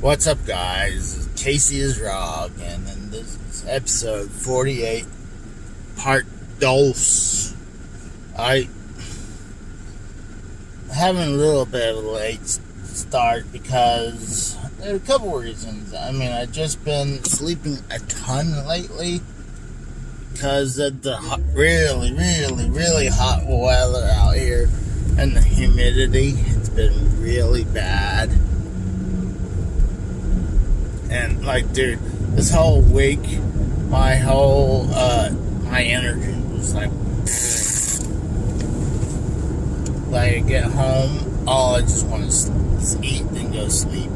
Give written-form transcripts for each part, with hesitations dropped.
What's up, guys? Casey is Rob, and then this is episode 48, part dos. I having a little bit of a late start because there are a couple reasons. I've just been sleeping a ton lately because of the really hot weather out here and the humidity. It's been really bad. And dude, this whole week, my energy was I get home, all I just want to eat and go sleep.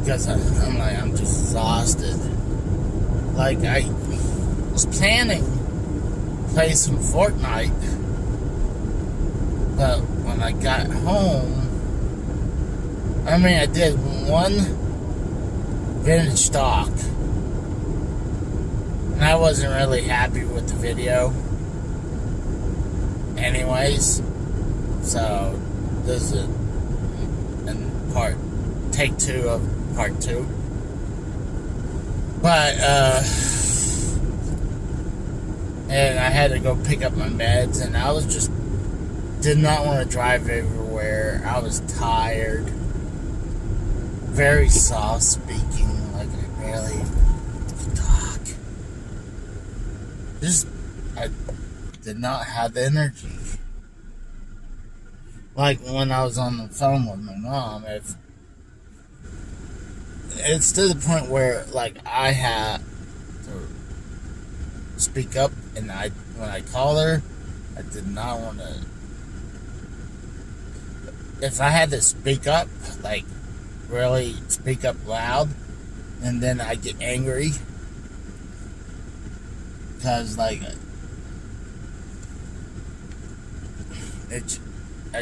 Because I'm just exhausted. I was planning to play some Fortnite, but when I got home, I did one vintage stock, and I wasn't really happy with the video anyways, so this is take 2 of part 2. But and I had to go pick up my meds, and I was just did not want to drive everywhere. I was tired, very soft speaking, I barely talk. I did not have the energy. When I was on the phone with my mom, it's to the point where I had to speak up, and when I called her, I did not want to. If I had to speak up, really speak up loud, and then I get angry because I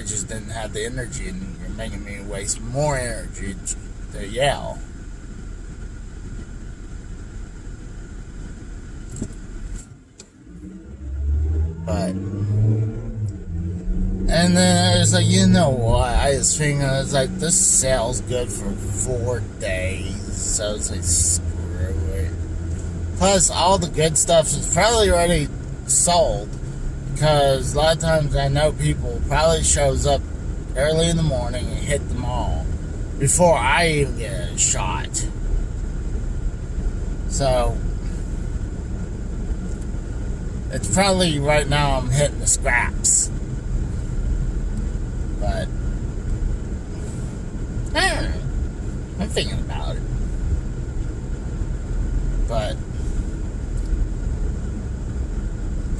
just didn't have the energy, and you're making me waste more energy to yell. But and then I was you know what? I was thinking, this sale's good for 4 days. So I was screw it. Plus, all the good stuff is probably already sold. Because a lot of times I know people probably shows up early in the morning and hit the mall before I even get a shot. So, it's probably right now I'm hitting the scraps. But I don't know. I'm thinking about it. But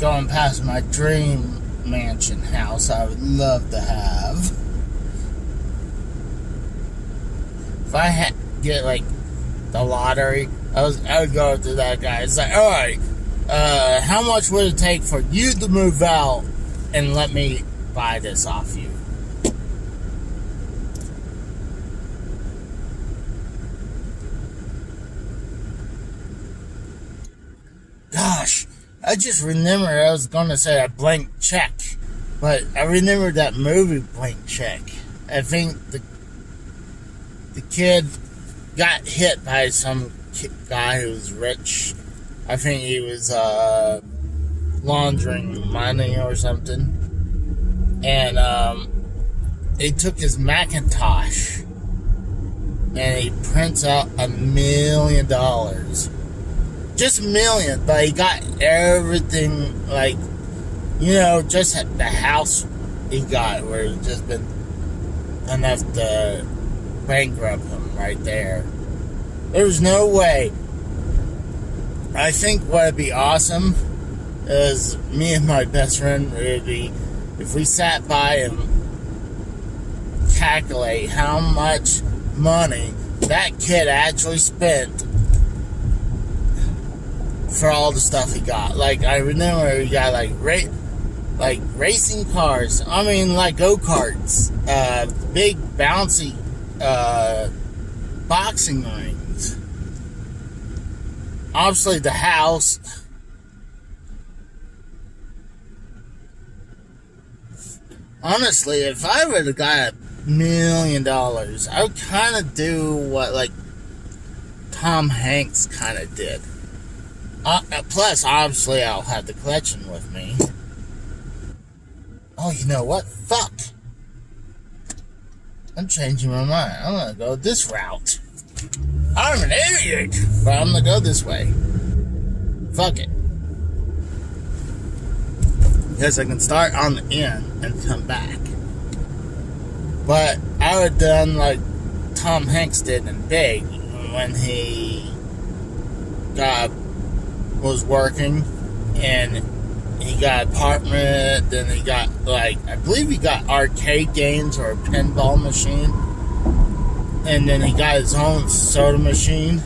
going past my dream mansion house I would love to have. If I get the lottery, I would go to that guy. It's alright, how much would it take for you to move out and let me buy this off you? Gosh, I just remember I was going to say a blank check, but I remember that movie Blank Check. I think the kid got hit by some guy who was rich. I think he was laundering money or something. And he took his Macintosh and he prints out $1 million. Just $1 million, but he got everything, just the house he got, where it just been enough to bankrupt him right there. There's no way. I think what would be awesome is me and my best friend would be if we sat by and calculate how much money that kid actually spent for all the stuff he got. I remember he got racing cars. Go-karts, big bouncy boxing rings. Obviously the house. Honestly, if I would have got $1 million. I would kind of do what like Tom Hanks kind of did. Plus, obviously, I'll have the collection with me. Oh, you know what? Fuck. I'm changing my mind. I'm gonna go this route. I'm an idiot, but I'm gonna go this way. Fuck it. Because I can start on the end and come back. But I would have done like Tom Hanks did in Big when he was working and he got an apartment, then he got like, I believe he got arcade games or a pinball machine, and then he got his own soda machine.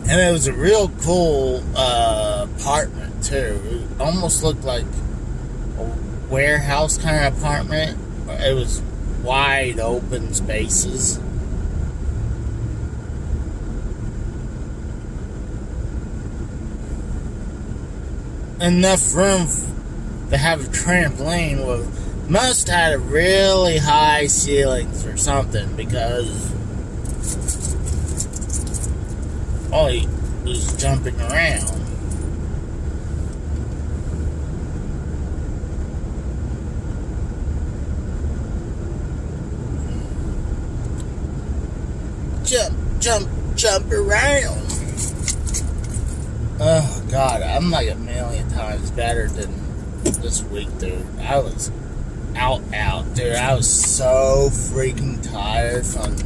And it was a real cool apartment too. It almost looked like a warehouse kind of apartment. It was wide open spaces. Enough room to have a trampoline with, must have had really high ceilings or something, because he was jumping around. Jump around. Oh God, I'm like a million times better than this week, dude. I was out, dude. I was so freaking tired from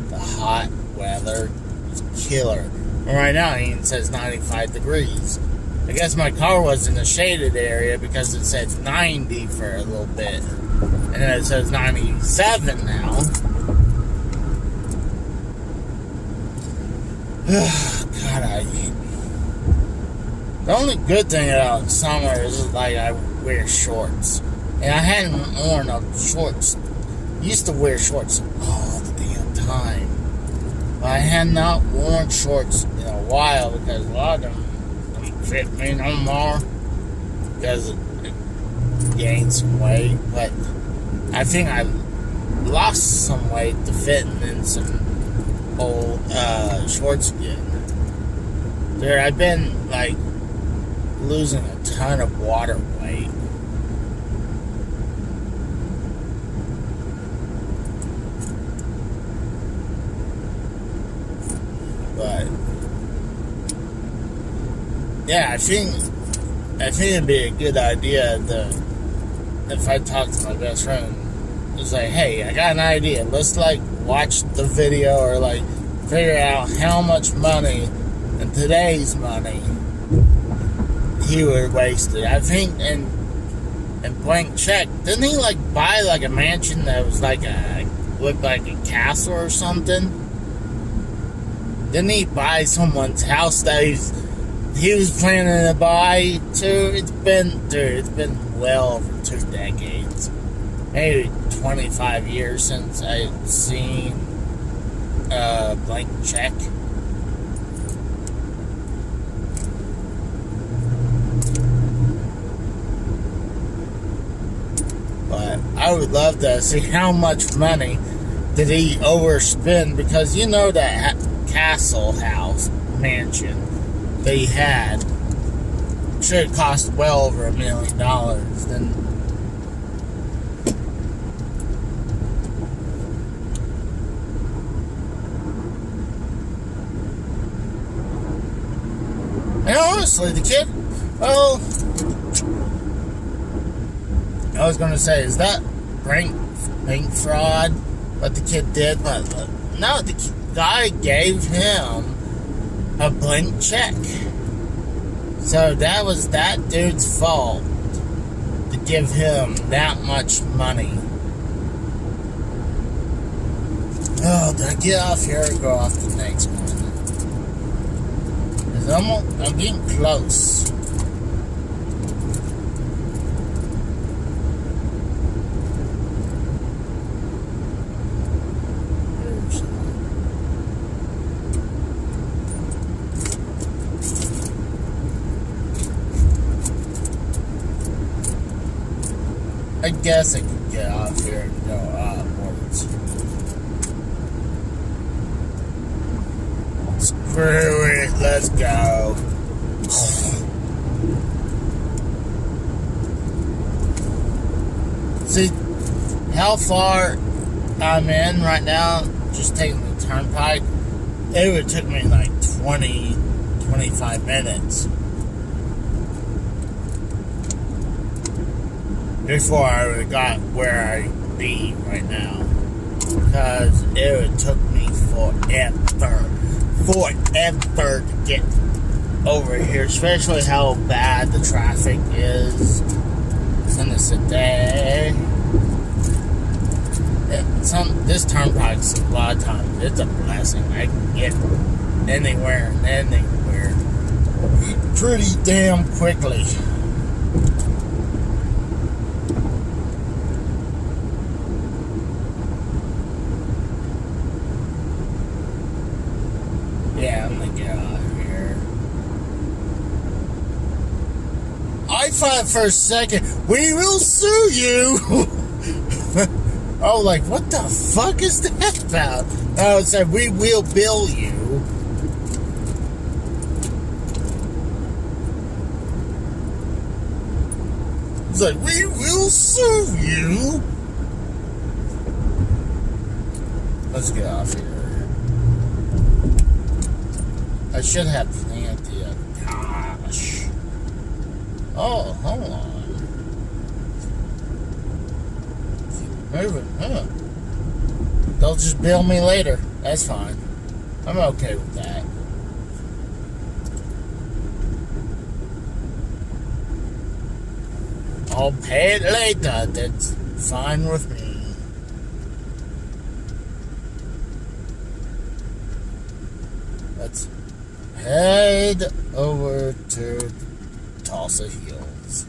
the hot weather. It was killer. And right now, it even says 95 degrees. I guess my car was in a shaded area because it said 90 for a little bit. And then it says 97 now. God, the only good thing about summer is like I wear shorts. And I hadn't worn shorts. Used to wear shorts all the damn time. But I had not worn shorts in a while because a lot of them don't fit me no more. Because it gained some weight. But I think I lost some weight to fit in some old shorts again. Dude, I've been like losing a ton of water weight. But yeah, I think it'd be a good idea if I talk to my best friend, it's like, hey, I got an idea. Let's like watch the video or like figure out how much money in today's money he would waste it. I think in Blank Check, didn't he like buy like a mansion that was like looked like a castle or something? Didn't he buy someone's house that he was planning to buy too? It's been well over 2 decades. Maybe 25 years since I've seen Blank Check. But I would love to see how much money did he overspend, because you know that castle house mansion that he had should cost well over $1 million. Then and honestly, the kid, well, I was going to say, is that bank fraud, what the kid did? But no, the guy gave him a blank check. So that was that dude's fault to give him that much money. Oh, did I get off here or go off the next one? Because I'm getting close. I guess I could get off here and go upwards. Screw it, let's go. See how far I'm in right now, just taking the turnpike. It would took me like 25 minutes before I would have got where I be right now. Because it would took me forever to get over here, especially how bad the traffic is in the city. This turnpike's a lot of times, it's a blessing. I can get anywhere and anywhere pretty damn quickly. Yeah, I'm gonna get out of here. I thought for a second, we will sue you! Oh, like, what the fuck is that about? Oh, it said, we will bill you. It's like, we will sue you. Let's get off here. I should have plenty of cash. Oh, hold on. Moving, huh? They'll just bill me later. That's fine. I'm okay with that. I'll pay it later. That's fine with me. Let's head over to Tulsa Hills.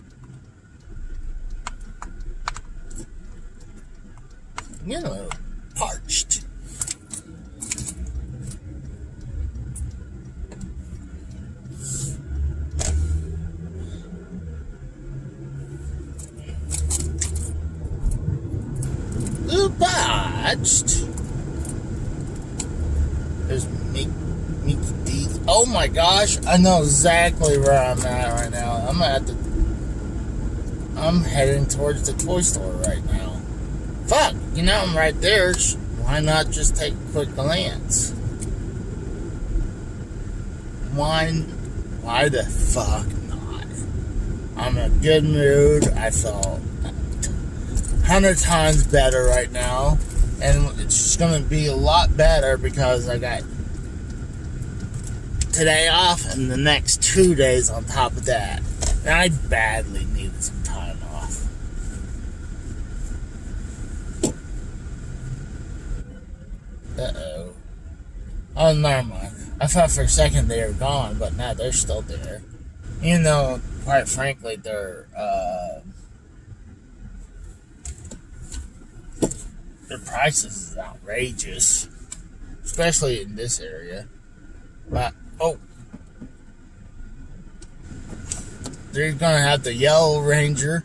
You know, parched. Parched. There's Mickey D's. Oh my gosh, I know exactly where I'm at right now. I'm heading towards the toy store right now. Fuck, you know I'm right there. Why not just take a quick glance? Why the fuck not? I'm in a good mood. I felt 100 times better right now. And it's just going to be a lot better because I got today off and the next 2 days on top of that. And I badly needed some time off. Uh-oh. Oh, never mind. I thought for a second they were gone, but no, they're still there. You know, quite frankly, their prices is outrageous. Especially in this area. But, oh. They're gonna have the Yellow Ranger.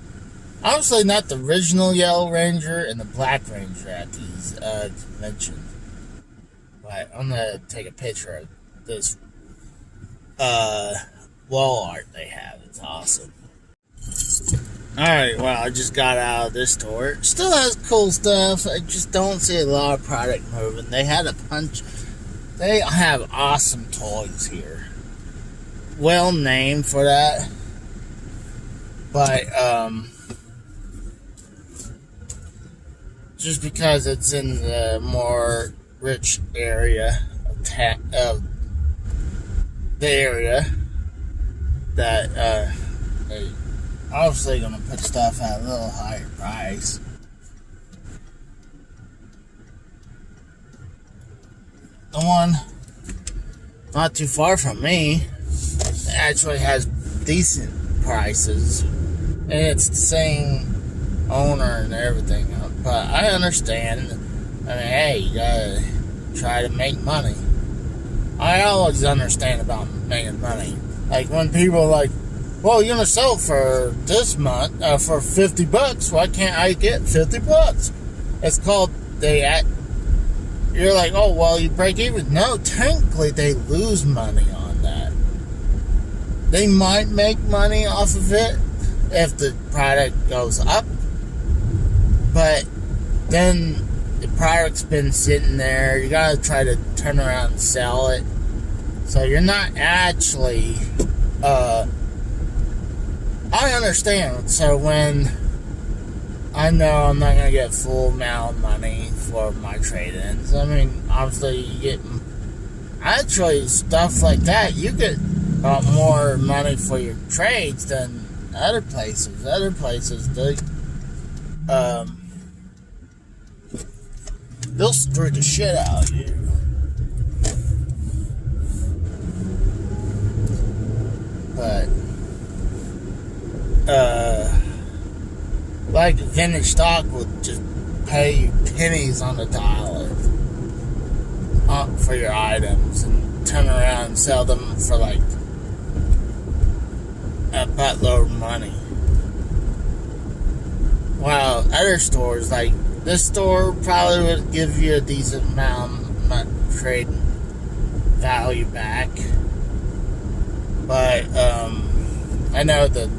Honestly, not the original Yellow Ranger and the Black Ranger at these conventions. But I'm gonna take a picture of this wall art they have. It's awesome. Alright, well, I just got out of this store. It still has cool stuff. I just don't see a lot of product moving. They have awesome toys here. Well named for that. But, just because it's in the more rich area of the area that, they obviously gonna put stuff at a little higher price. The one not too far from me actually has decent prices, and it's the same owner and everything. But I understand. I mean, hey, you gotta try to make money. I always understand about making money. Like when people are like, well, you're gonna sell for this month for $50. Why can't I get $50? It's called you're like, oh well, you break even. No, technically they lose money on that. They might make money off of it if the product goes up, but then the product's been sitting there. You gotta try to turn around and sell it, so you're not actually. I understand. So when I know I'm not gonna get full amount of money for my trade-ins, I mean, obviously you get actually stuff like that. You get more money for your trades than other places. Other places, they'll screw the shit out of you. But like vintage stock will just pay you pennies on the dollar for your items and turn around and sell them for like a buttload of money. While other stores, like this store, probably would give you a decent amount of trade value back. But I know the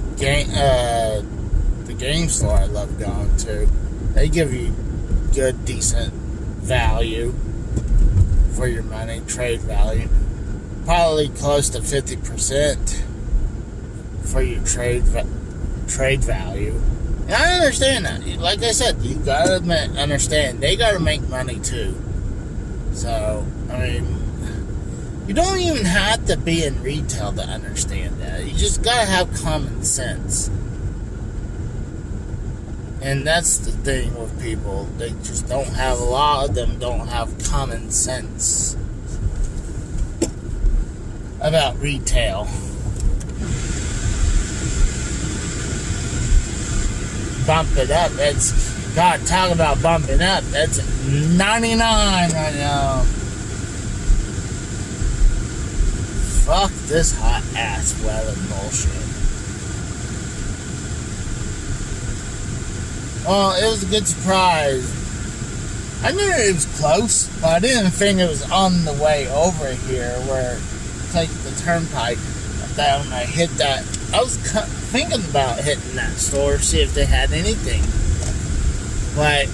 game store I love going to, they give you good, decent value for your money, trade value. Probably close to 50% for your trade value. And I understand that. Like I said, you gotta understand, they gotta make money too. So, I mean, you don't even have to be in retail to understand that. You just gotta have common sense. And that's the thing with people. They just don't have, a lot of them don't have common sense about retail. Bump it up. God, talk about bumping up. That's 99 right now. Fuck this hot ass weather bullshit. Well, it was a good surprise. I knew it was close, but I didn't think it was on the way over here where take the turnpike. That when I hit that, I was thinking about hitting that store, see if they had anything. But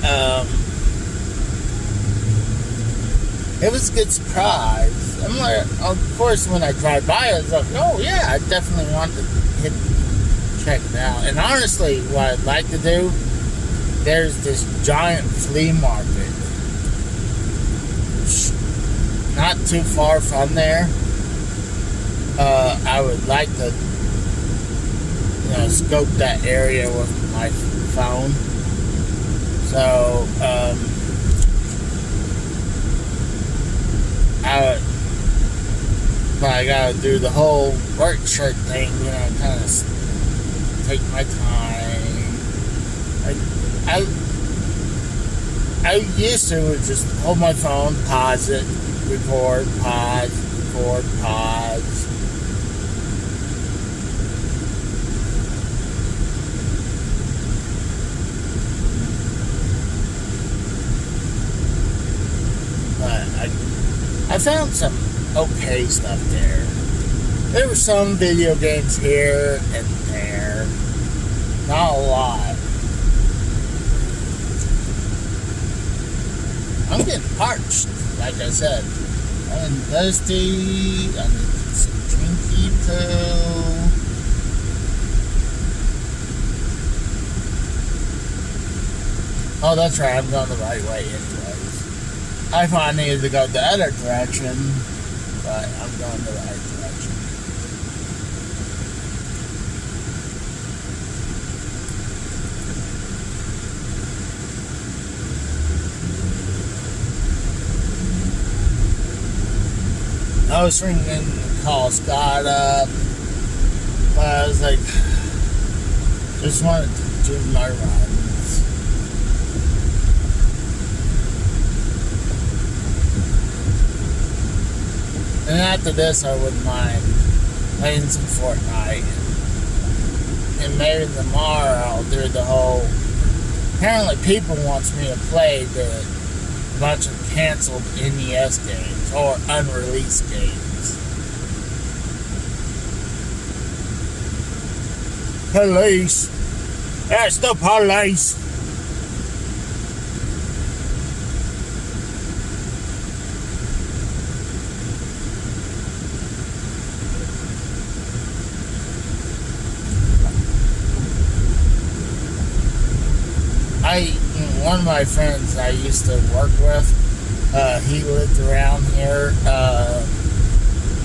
it was a good surprise. I'm like, of course, when I drive by, I was like, oh yeah, I definitely want to check it out. And honestly, what I'd like to do, there's this giant flea market not too far from there. I would like to, scope that area with my phone. So, I gotta do the whole work shirt thing, kind of take my time. I used to just hold my phone, pause it, record, pause, record, pause. But I found some okay stuff there. There were some video games here and there. Not a lot. I'm getting parched, like I said. I'm thirsty. I need some drinky too. Oh, that's right. I'm going the right way anyways. I thought I needed to go the other direction, but I'm going the right direction. I was ringing to call Scott up, but I was like, just wanted to do my runs. And after this, I wouldn't mind playing some Fortnite. and maybe tomorrow I'll do the whole. Apparently, people wants me to play the bunch of canceled NES games or unreleased games. Police! That's the police! One of my friends I used to work with, he lived around here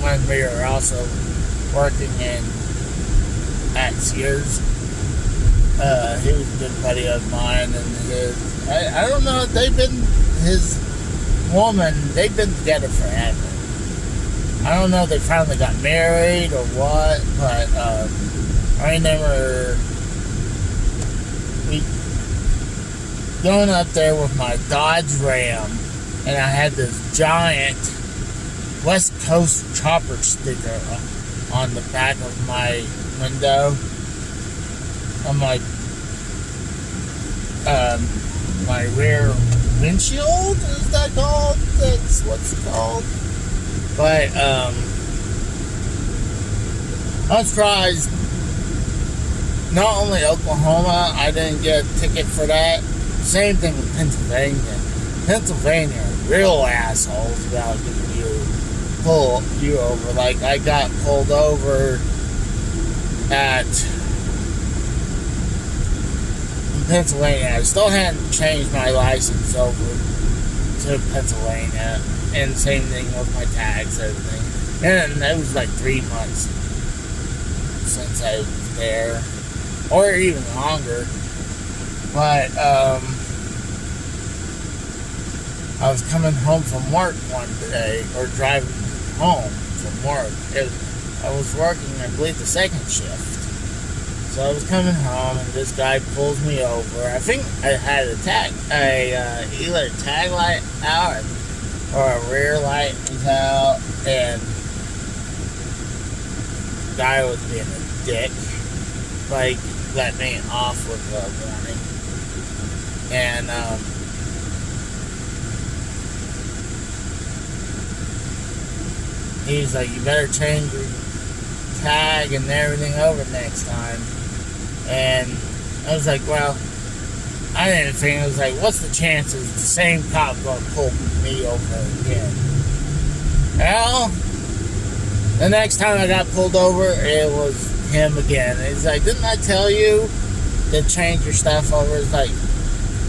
when we were also working at Sears. He was a good buddy of mine, and I don't know, his woman, they've been together forever. I don't know if they finally got married or what, but I remember going up there with my Dodge Ram, and I had this giant West Coast chopper sticker on the back of my window, on my rear windshield. Is that called? That's what's it called. But I'm surprised. Not only Oklahoma, I didn't get a ticket for that. Same thing with Pennsylvania. Pennsylvania are real assholes about pull you over. Like, I got pulled over at Pennsylvania. I still hadn't changed my license over to Pennsylvania, and same thing with my tags, everything. And it was like 3 months since I was there, or even longer. But I was coming home from work one day, or driving home from work. I was working, I believe, the second shift. So I was coming home, and this guy pulls me over. I think I had either a tag light out or a rear light was out, and the guy was being a dick. Like, let me off with a warning. And he's like, you better change your tag and everything over next time. And I was like, well, I didn't think. I was like, what's the chances the same cop gonna pull me over again? Well, the next time I got pulled over, it was him again. He's like, didn't I tell you to change your stuff over? It's like,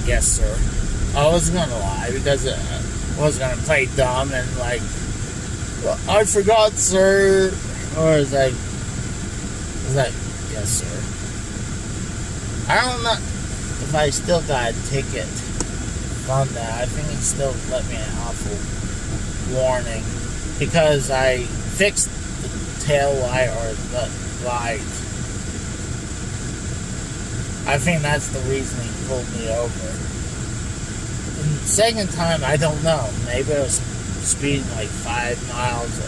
yes, sir. I wasn't gonna lie, because I wasn't gonna play dumb and like, well, I forgot, sir. Or it's like, yes, sir. I don't know if I still got a ticket from that. I think he still let me an awful warning, because I fixed the tail light or the light. I think that's the reason he pulled me over. And the second time, I don't know. Maybe I was speeding like 5 miles.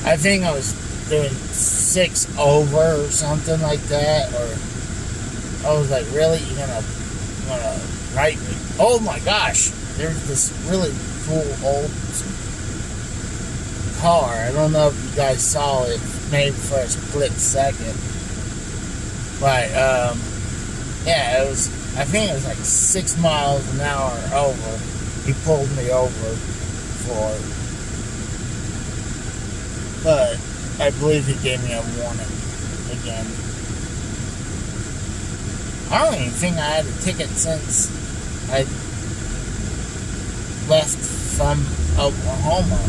I think I was doing 6 over or something like that. Or I was like, really? You're gonna write me? Oh my gosh! There's this really cool old car. I don't know if you guys saw it, maybe for a split second. But yeah, it was. I think it was like 6 miles an hour over. He pulled me over for, but I believe he gave me a warning again. I don't even think I had a ticket since I left from Oklahoma.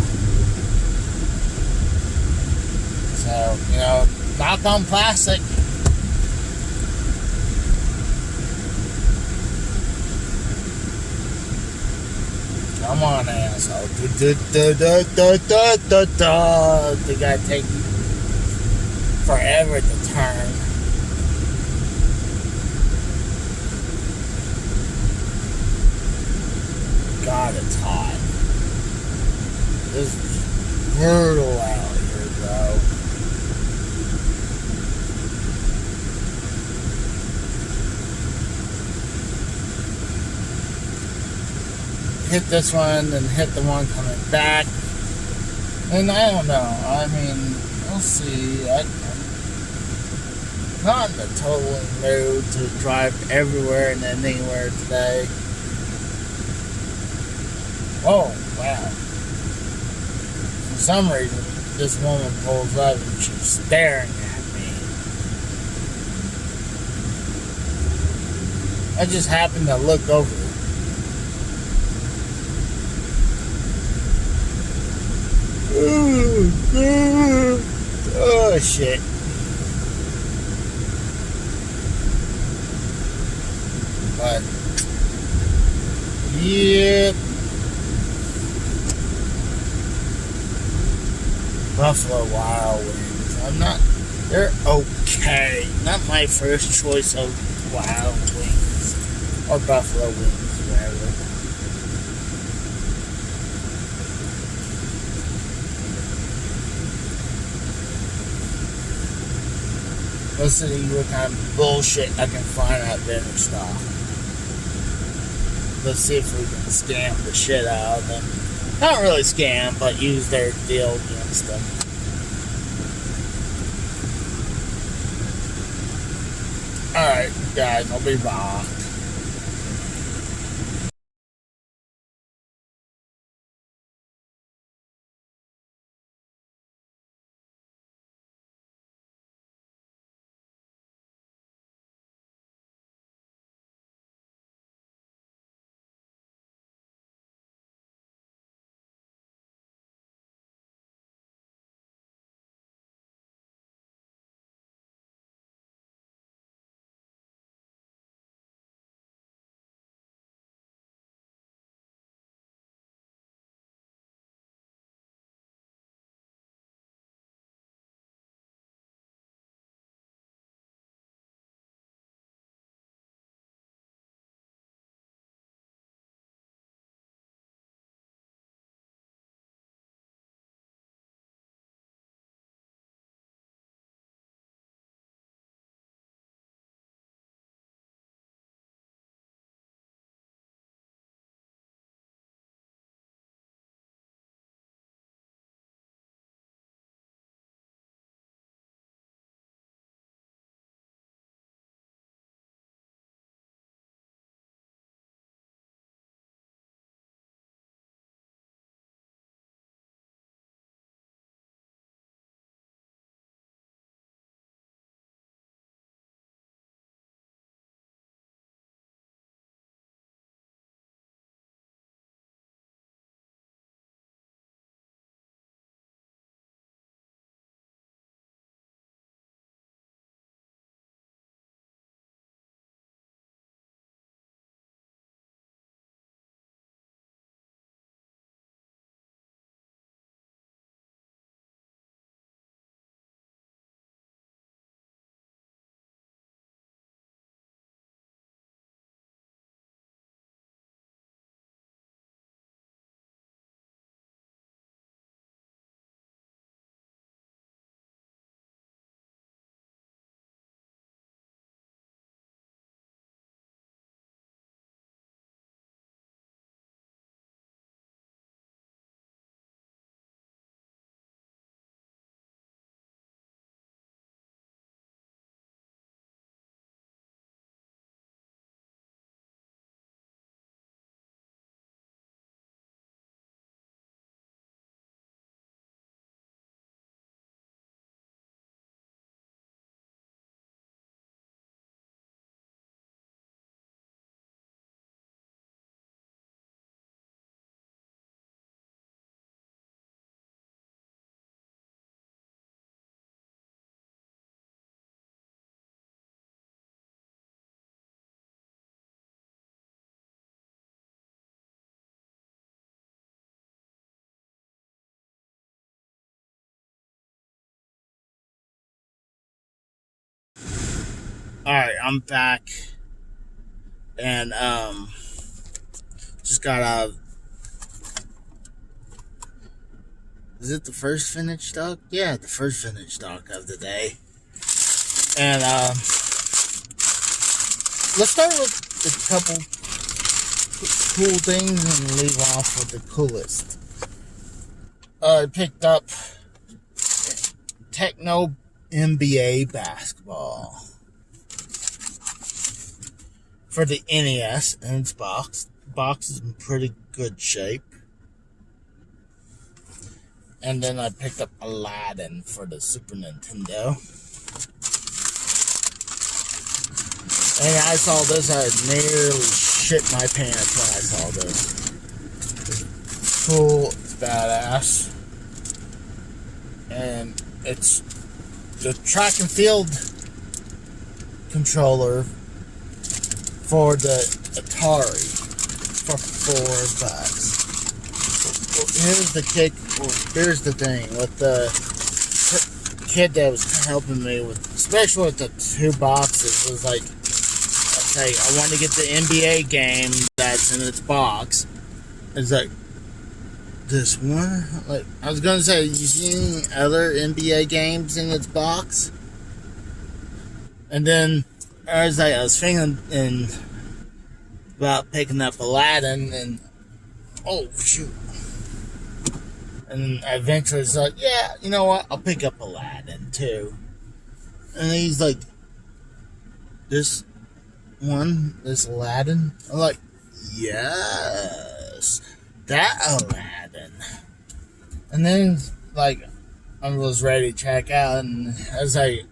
So, knock on plastic. Come on, asshole. The guy take forever to turn. God, it's hot. This is brutal out here, bro. hit this one and hit the one coming back. And I don't know. I mean, we'll see. I'm not in the total mood to drive everywhere and anywhere today. Oh, wow. For some reason, this woman pulls up and she's staring at me. I just happened to look over. Oh, shit. But, yeah. Buffalo Wild Wings. They're okay. Not my first choice of Wild Wings. Or Buffalo Wings, whatever. Let's see what kind of bullshit I can find out there in stock. Let's see if we can scam the shit out of them. Not really scam, but use their deal against them. Alright, guys, I'll be back. Alright, I'm back. And, just got out of... Is it the first finished stock? Yeah, the first finished stock of the day. And, let's start with a couple cool things and leave off with the coolest. I picked up Tecmo NBA basketball for the NES, and its box. The box is in pretty good shape. And then I picked up Aladdin for the Super Nintendo. And I saw this, I nearly shit my pants when I saw this. It's cool, it's badass. And it's the track and field controller for the Atari for $4. Well, here's the kick. Well, here's the thing with the kid that was helping me with, especially with the 2 boxes, was like, okay, I want to get the NBA game that's in its box. It's like, this one? Like, I was gonna say, you seen other NBA games in its box? And then, I was thinking about picking up Aladdin, and oh shoot. And eventually it's like, yeah, you know what? I'll pick up Aladdin too. And he's like, this Aladdin? I'm like, yes, that Aladdin. And then, like, I was ready to check out, and I was like,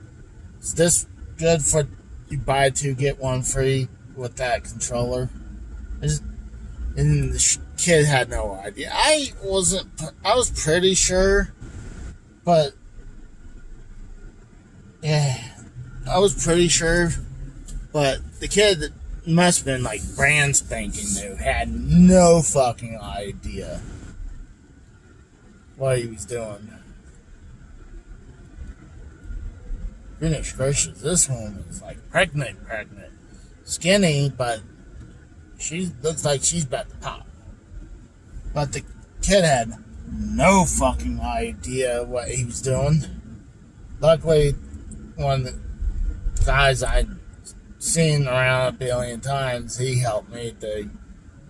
is this good for you buy 2, get 1 free with that controller? And the kid had no idea. I was pretty sure, but yeah, I was pretty sure, but the kid must have been like brand spanking new, had no fucking idea what he was doing. Goodness gracious, this woman is like pregnant. Skinny, but she looks like she's about to pop. But the kid had no fucking idea what he was doing. Luckily, one of the guys I'd seen around a billion times, he helped me to,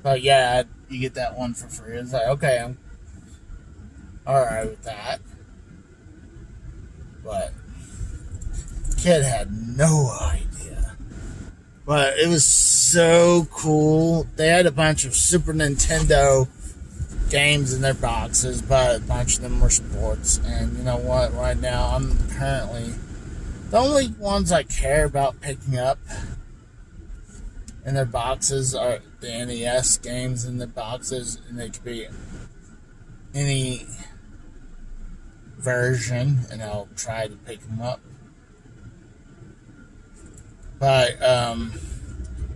but yeah, you get that one for free. It's like, okay, I'm alright with that. But kid had no idea. But it was so cool. They had a bunch of Super Nintendo games in their boxes, but a bunch of them were sports. And you know what? Right now, I'm currently the only ones I care about picking up in their boxes are the NES games in the boxes, and they could be any version, and I'll try to pick them up. But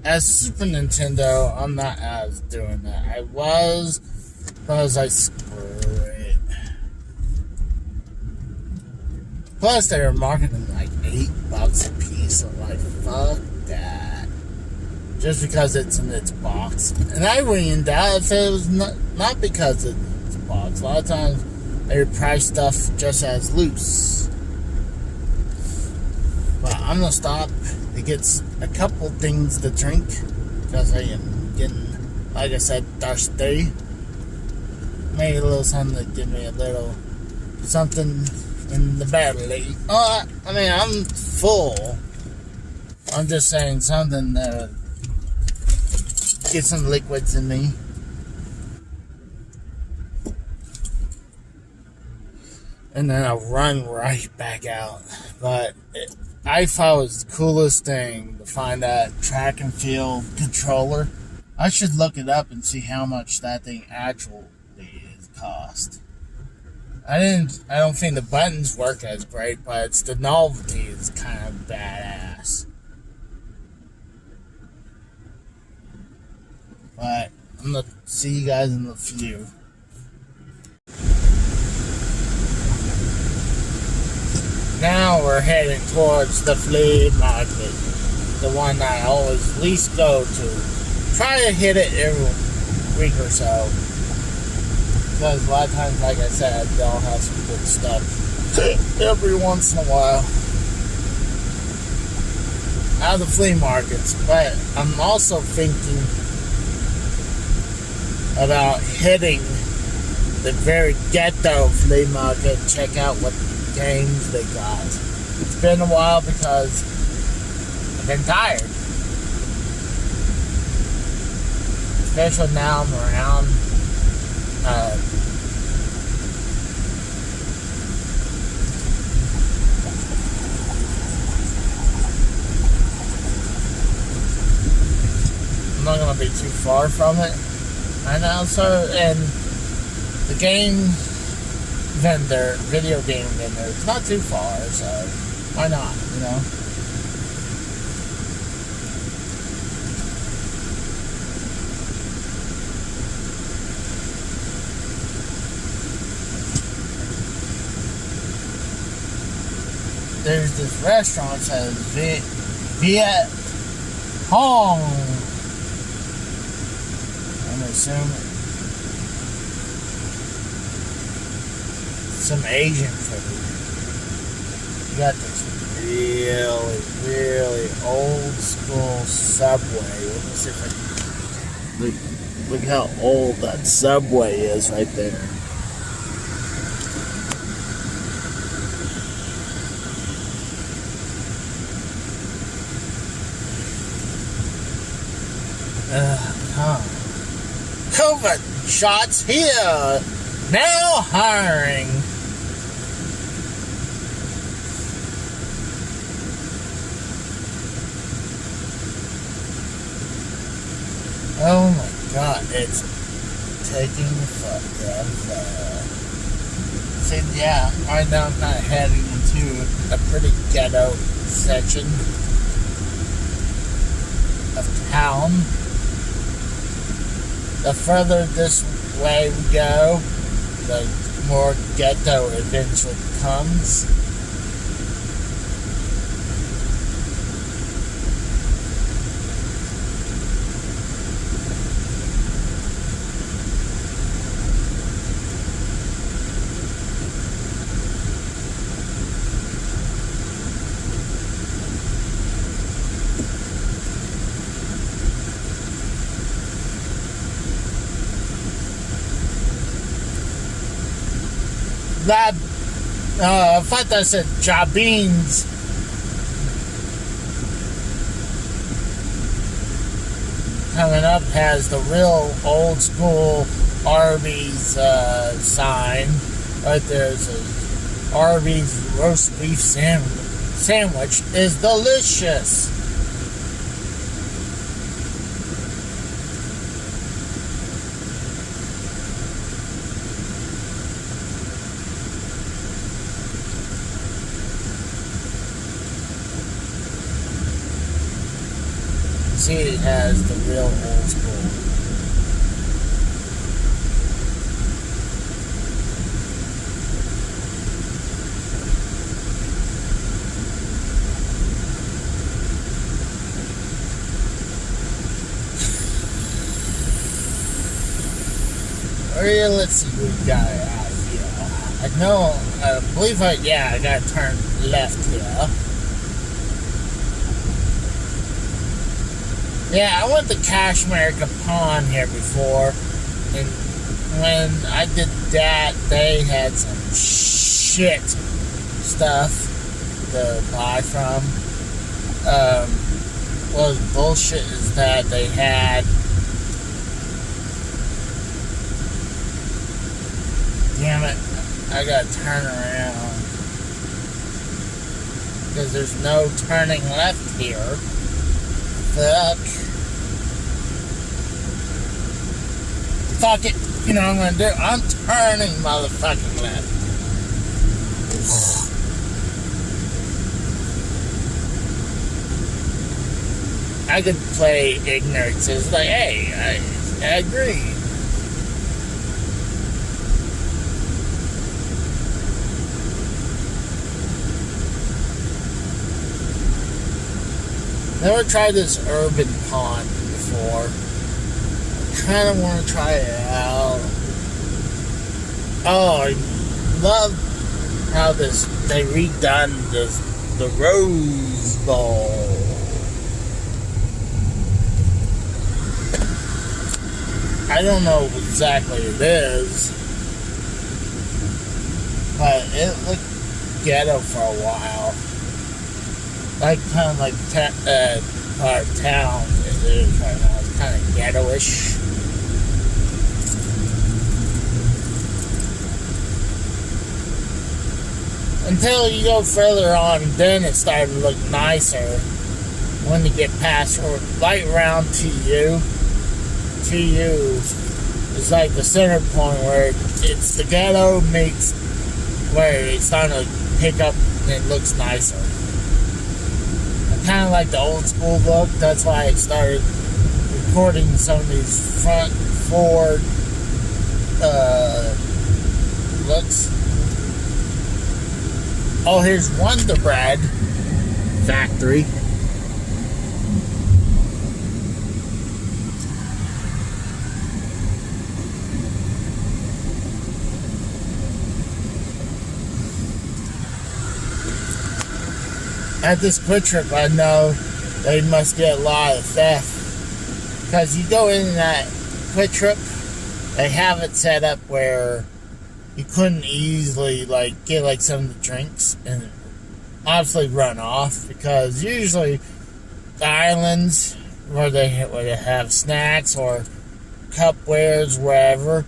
as Super Nintendo, I'm not as doing that. I was, because I screw it. Plus, they were marketing like $8 a piece. I'm like, fuck that. Just because it's in its box. And I wouldn't doubt if it was not because it's in its box. A lot of times, they would price stuff just as loose. But I'm gonna stop to get a couple things to drink because I am getting, like I said, thirsty. Maybe a little something to give me a little something in the belly. I mean, I'm full. I'm just saying something to get some liquids in me. And then I'll run right back out. But I thought it was the coolest thing to find that track and field controller. I should look it up and see how much that thing actually cost. I don't think the buttons work as great, but it's the novelty is kind of badass. But I'm gonna see you guys in a few. Now we're heading towards the flea market, the one that I always least go to. Try to hit it every week or so, because a lot of times, like I said, they'll have some good stuff every once in a while out of the flea markets. But I'm also thinking about hitting the very ghetto flea market and check out what games they got. It's been a while because I've been tired. Especially now I'm around I'm not gonna be too far from it right now, so and the video game vendor, it's not too far, so why not, you know? There's this restaurant that says Viet Hong. I'm assuming some Asian food. You got this really, really old school Subway. Let me see if I can look how old that Subway is right there. COVID shots here. Now hiring. Oh my God, it's taking forever. See, yeah, right now I'm kind of heading into a pretty ghetto section of town. The further this way we go, the more ghetto eventually becomes. That, I thought that said Jabines. Coming up has the real old school Arby's sign. Right there it says Arby's roast beef sandwich is delicious. See, it has the real old school. Let's see what we got out here. I know, I believe I gotta turn left here. Yeah, I went to Cashmere Capon here before, and when I did that, they had some shit stuff to buy from. What bullshit is that they had? Damn it, I gotta turn around. Because there's no turning left here. Fuck it. You know what I'm gonna do? I'm turning motherfucking left. I could play ignorance. It's like, hey, I agree. Never tried this urban pond before. Kind of want to try it out. Oh, I love how they redone the Rose Bowl. I don't know exactly it is, but it looked ghetto for a while. Like, kind of like part of town it is right now. It's kind of ghetto-ish. Until you go further on, then it started to look nicer when you get past right around TU. TU is like the center point where it's the ghetto meets where it's starting to pick up and it looks nicer. I kind of like the old school look. That's why I started recording some of these front forward looks. Oh, here's Wonder Bread Factory. At this Quick Trip, I know they must get a lot of theft. Because you go in that Quick Trip, they have it set up where you couldn't easily get some of the drinks and obviously run off, because usually the islands where they have snacks or cupwares, wherever,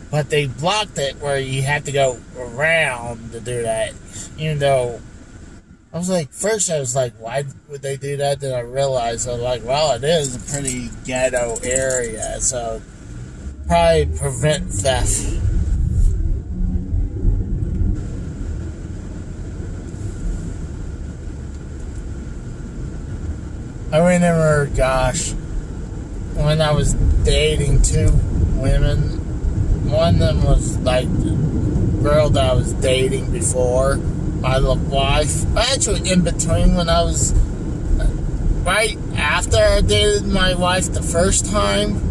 but they blocked it where you have to go around to do that. Even though I was like, first I was like, why would they do that? Then I realized, I was like, well, it is a pretty ghetto area, so probably prevent theft. I remember, gosh, when I was dating two women, one of them was like the girl that I was dating before my wife. Actually, in between, when I was right after I dated my wife the first time,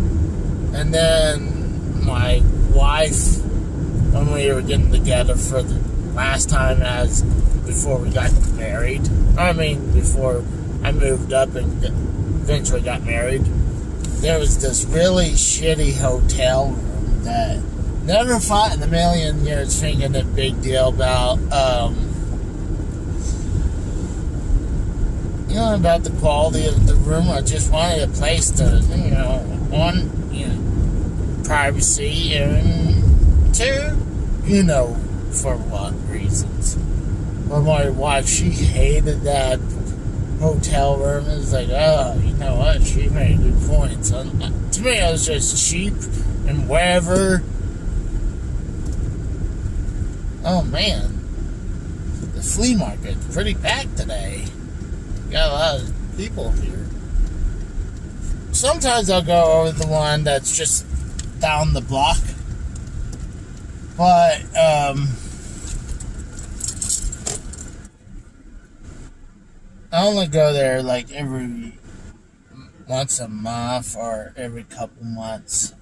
and then my wife when we were getting together for the last time, as before we got married. I mean, before I moved up and eventually got married. There was this really shitty hotel room that never thought in a million years thinking a big deal about, about the quality of the room. I just wanted a place to, privacy, and two, for what reasons. But my wife, she hated that hotel room. It was like, oh, you know what? She made good points. To me, it was just cheap and whatever. Oh man, the flea market's pretty packed today. Got a lot of people here. Sometimes I'll go over the one that's just down the block, but I only go there like every once a month or every couple months.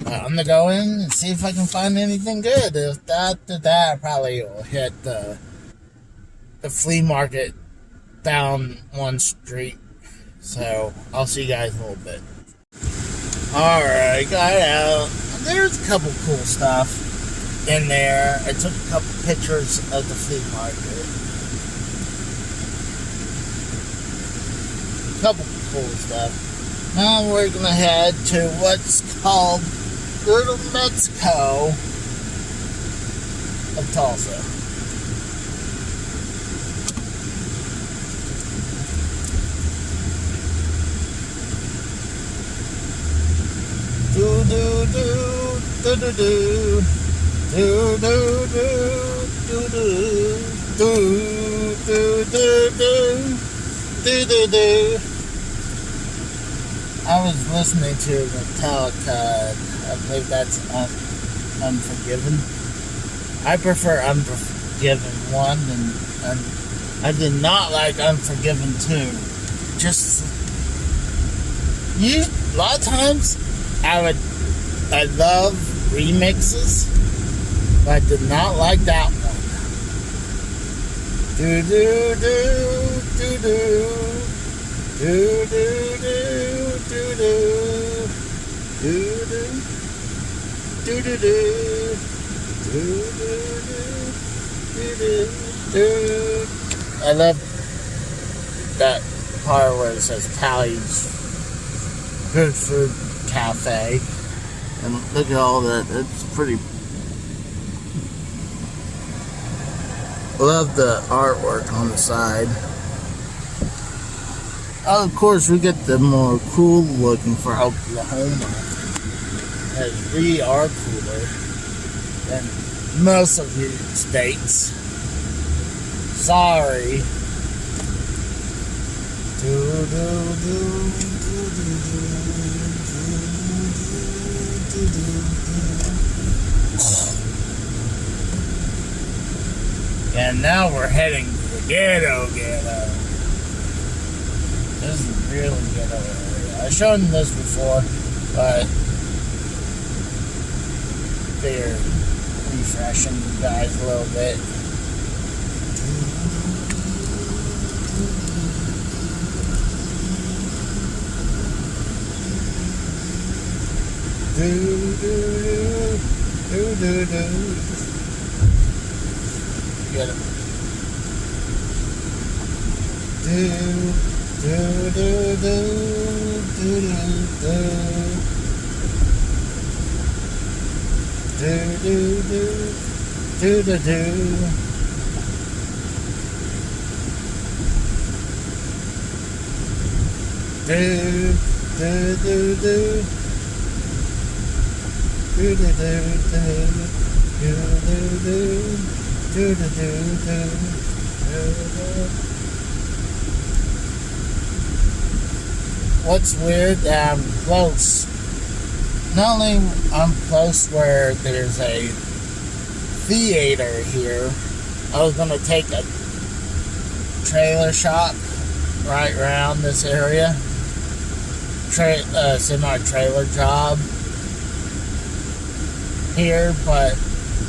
I'm gonna go in and see if I can find anything good. If after that, I probably will hit the flea market down one street. So I'll see you guys in a little bit. Alright, got out. There's a couple cool stuff in there. I took a couple pictures of the flea market. Couple cool stuff. Now we're gonna head to what's called Little Mexico of Tulsa. Do do do do do do do do do do do do do do do. I was listening to Metallica. I believe that's Unforgiven. I prefer Unforgiven 1, and I did not like Unforgiven 2. A lot of times I love remixes, but I did not like that one. Do do do do do do do do do do do do do do do do do. I love that part where it says Pally's Good Food Cafe. And look at all that. It's pretty. Love the artwork on the side. Oh, of course, we get the more cool looking for Oklahoma. As we are cooler than most of the states. Sorry. And now we're heading to the ghetto. This is really ghetto area. I've shown this before, but they're refreshing you guys a little bit. Get it. What's weird, I'm close. Not only I'm close where there's a theater here, I was going to take a trailer shop right around this area. Semi-trailer job here, but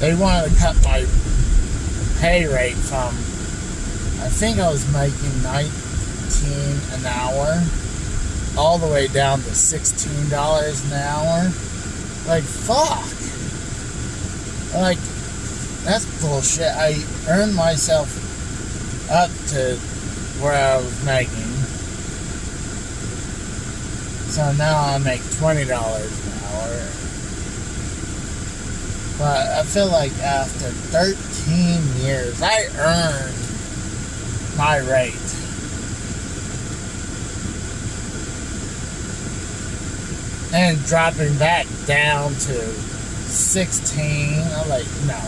they wanted to cut my pay rate from, I think I was making $19 an hour, all the way down to $16 an hour. Like, fuck. Like, that's bullshit. I earned myself up to where I was making. So now I make $20 an hour. But I feel like after 13 years, I earned my rate. And dropping back down to 16, I'm like, no.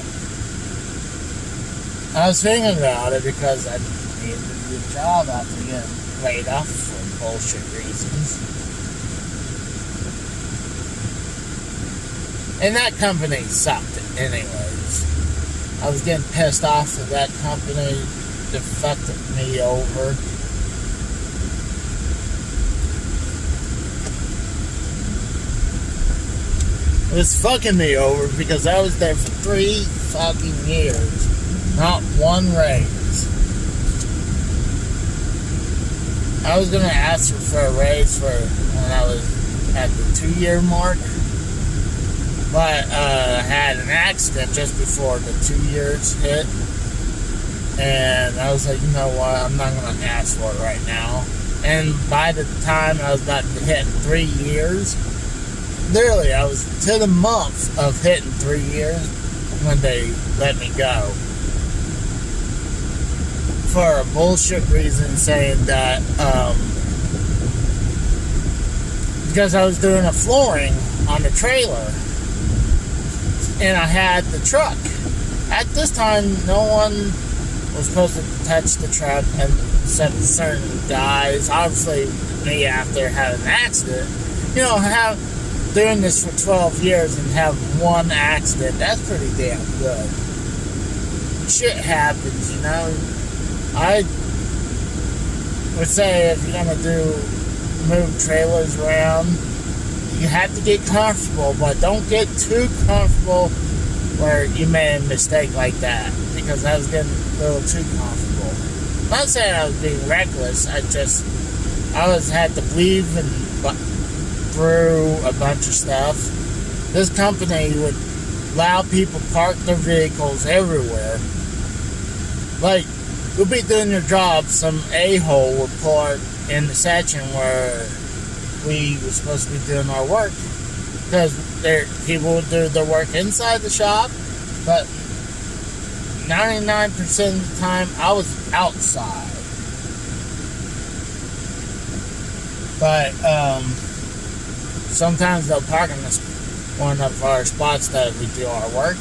I was thinking about it because I needed a good job after getting laid off for bullshit reasons. And that company sucked anyways. I was getting pissed off that that company that fucked me over. It was fucking me over because I was there for 3 fucking years. Not one raise. I was gonna ask for a raise for when I was at the 2-year mark. But I had an accident just before the 2 years hit. And I was like, you know what, I'm not going to ask for it right now. And by the time I was about to hit 3 years, literally I was to the month of hitting 3 years when they let me go. For a bullshit reason saying that, because I was doing a flooring on the trailer. And I had the truck. At this time, no one was supposed to touch the truck except certain guys. Obviously, me after having an accident. You know, doing this for 12 years and have one accident, that's pretty damn good. Shit happens, you know. I would say if you're gonna move trailers around, you have to get comfortable, but don't get too comfortable where you made a mistake like that, because I was getting a little too comfortable. I'm not saying I was being reckless, I had to through a bunch of stuff. This company would allow people to park their vehicles everywhere. Like, you'll be doing your job, some a-hole will park in the section where we were supposed to be doing our work. Because people would do their work inside the shop, but 99% of the time I was outside. But sometimes they'll park in one of our spots that we do our work,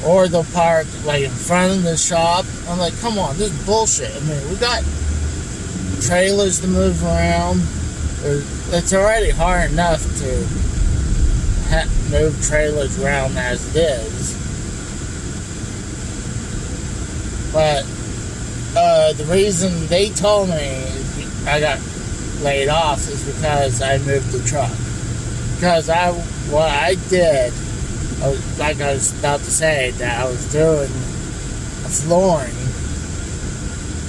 or they'll park like in front of the shop. I'm like, come on, this is bullshit. I mean, we got trailers to move around. It's already hard enough to move trailers around as it is. But the reason they told me I got laid off is because I moved the truck. Because what I did, like I was about to say, that I was doing a flooring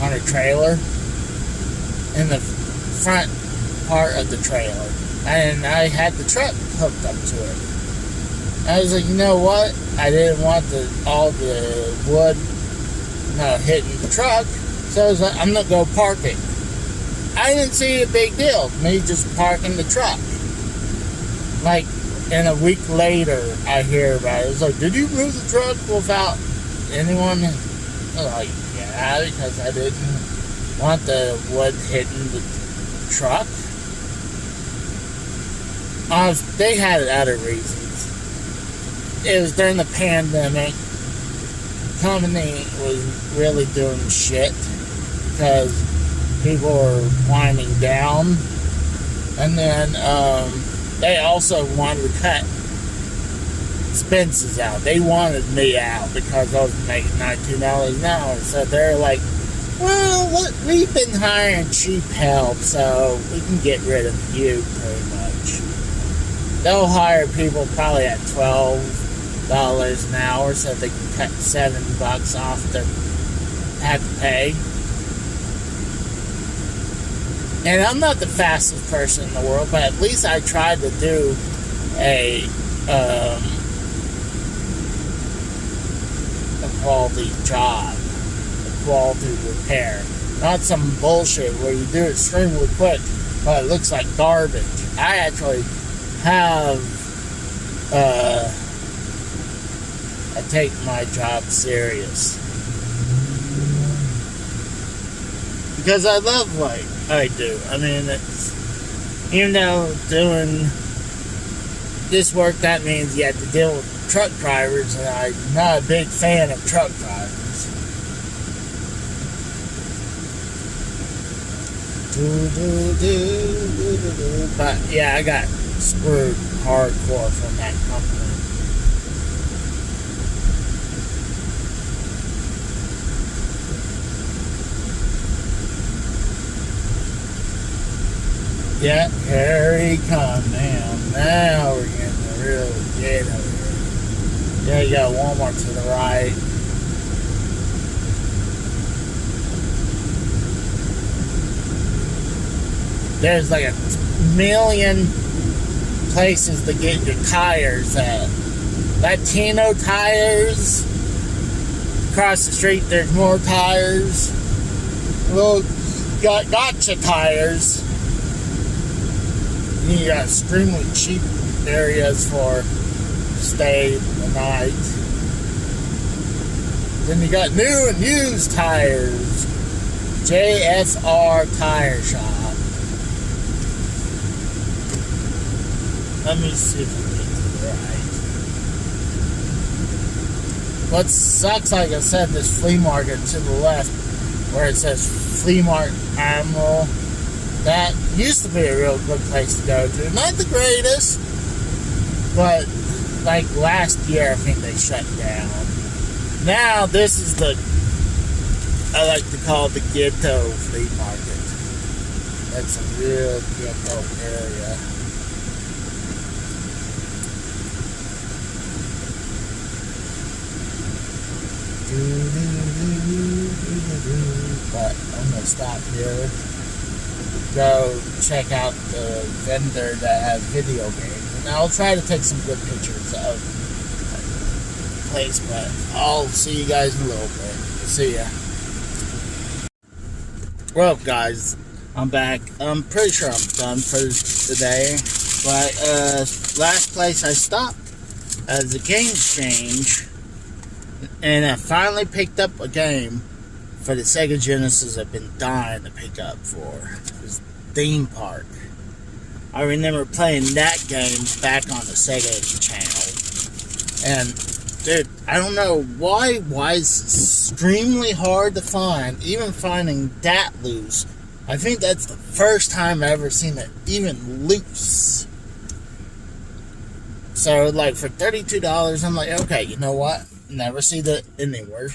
on a trailer in the front part of the trailer, and I had the truck hooked up to it. I was like, you know what? I didn't want all the wood hitting the truck, so I was like, I'm gonna go park it. I didn't see a big deal, me just parking the truck. Like, and a week later, I hear about it. It's like, did you move the truck without anyone? I was like, yeah, because I didn't want the wood hitting the truck. They had other reasons. It was during the pandemic. The company was really doing shit because people were winding down. And then they also wanted to cut expenses out. They wanted me out because I was making $19 an hour. So they're like, well, we've been hiring cheap help, so we can get rid of you pretty much. They'll hire people probably at $12 an hour so they can cut $7 off their have to pay. And I'm not the fastest person in the world, but at least I tried to do a quality job, a quality repair. Not some bullshit where you do it extremely quick, but it looks like garbage. I actually have, I take my job serious. Because I love what I do. I mean, it's, even though doing this work, that means you have to deal with truck drivers, and I'm not a big fan of truck drivers. But yeah, I got screwed hardcore from that company. Yeah, here he comes now. Now we're getting the real get over here. Yeah, you got Walmart to the right. There's like a million places to get your tires at. Latino tires. Across the street, there's more tires. Little gotcha tires. You got extremely cheap areas for stay the night. Then you got new and used tires. JSR Tire Shop. Let me see if we get to the right. What sucks, like I said, this flea market to the left, where it says Flea Mart Admiral. That used to be a real good place to go to. Not the greatest, but like last year, I think they shut down. Now this is I like to call it the ghetto flea market. That's a real ghetto area. But I'm gonna stop here. go check out the vendor that has video games. And I'll try to take some good pictures of the place, but I'll see you guys in a little bit. See ya. Well, guys, I'm back. I'm pretty sure I'm done for today. But last place I stopped as a game exchange, and I finally picked up a game for the Sega Genesis I've been dying to pick up for. It was Theme Park. I remember playing that game back on the Sega channel. And, dude, I don't know why it's extremely hard to find, even finding that loose. I think that's the first time I've ever seen it even loose. So, like, for $32, I'm like, okay, you know what? Never see that anywhere.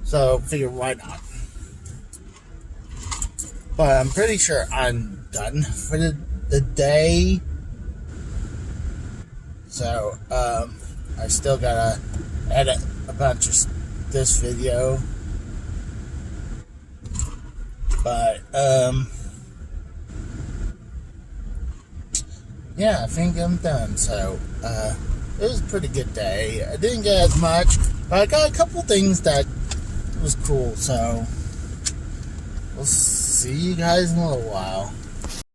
So, figure why not. But I'm pretty sure I'm done for the day. So, I still gotta edit a bunch of this video. But, yeah, I think I'm done. So, it was a pretty good day. I didn't get as much, but I got a couple things that was cool. So, we'll see you guys in a little while.